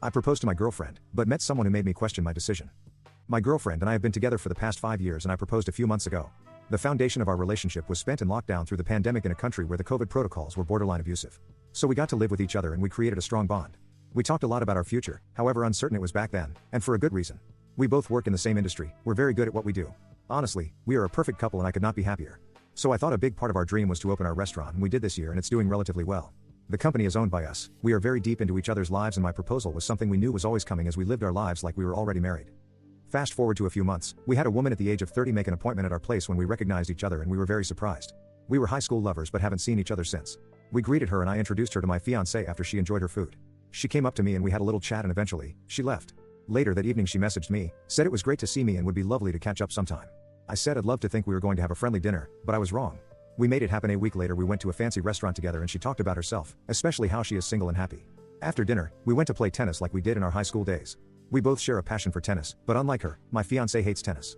I proposed to my girlfriend, but met someone who made me question my decision. My girlfriend and I have been together for the past 5 years and I proposed a few months ago. The foundation of our relationship was spent in lockdown through the pandemic in a country where the COVID protocols were borderline abusive. So we got to live with each other and we created a strong bond. We talked a lot about our future, however uncertain it was back then, and for a good reason. We both work in the same industry, we're very good at what we do. Honestly, we are a perfect couple and I could not be happier. So I thought a big part of our dream was to open our restaurant and we did this year and it's doing relatively well. The company is owned by us, we are very deep into each other's lives and my proposal was something we knew was always coming as we lived our lives like we were already married. Fast forward to a few months, we had a woman at the age of 30 make an appointment at our place when we recognized each other and we were very surprised. We were high school lovers but haven't seen each other since. We greeted her and I introduced her to my fiancé after she enjoyed her food. She came up to me and we had a little chat and eventually, she left. Later that evening she messaged me, said it was great to see me and would be lovely to catch up sometime. I said I'd love to think we were going to have a friendly dinner, but I was wrong. We made it happen. A week later we went to a fancy restaurant together and she talked about herself, especially how she is single and happy. After dinner, we went to play tennis like we did in our high school days. We both share a passion for tennis, but unlike her, my fiancé hates tennis.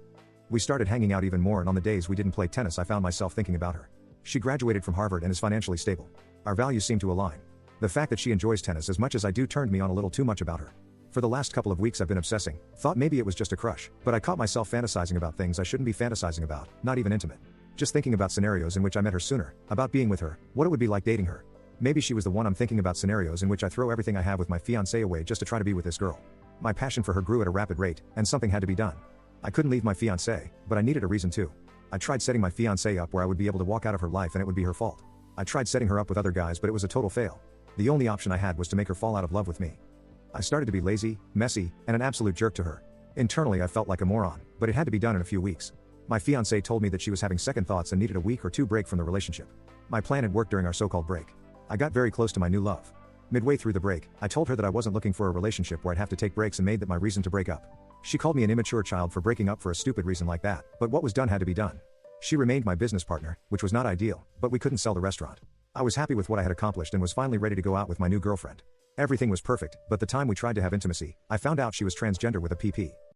We started hanging out even more and on the days we didn't play tennis I found myself thinking about her. She graduated from Harvard and is financially stable. Our values seem to align. The fact that she enjoys tennis as much as I do turned me on a little too much about her. For the last couple of weeks I've been obsessing, thought maybe it was just a crush, but I caught myself fantasizing about things I shouldn't be fantasizing about, not even intimate. Just thinking about scenarios in which I met her sooner, about being with her, what it would be like dating her. Maybe she was the one. I'm thinking about scenarios in which I throw everything I have with my fiancé away just to try to be with this girl. My passion for her grew at a rapid rate, and something had to be done. I couldn't leave my fiancé, but I needed a reason to. I tried setting my fiancé up where I would be able to walk out of her life and it would be her fault. I tried setting her up with other guys but it was a total fail. The only option I had was to make her fall out of love with me. I started to be lazy, messy, and an absolute jerk to her. Internally I felt like a moron, but it had to be done in a few weeks. My fiancé told me that she was having second thoughts and needed a week or two break from the relationship. My plan had worked during our so-called break. I got very close to my new love. Midway through the break, I told her that I wasn't looking for a relationship where I'd have to take breaks and made that my reason to break up. She called me an immature child for breaking up for a stupid reason like that, but what was done had to be done. She remained my business partner, which was not ideal, but we couldn't sell the restaurant. I was happy with what I had accomplished and was finally ready to go out with my new girlfriend. Everything was perfect, but the time we tried to have intimacy, I found out she was transgender with a PP.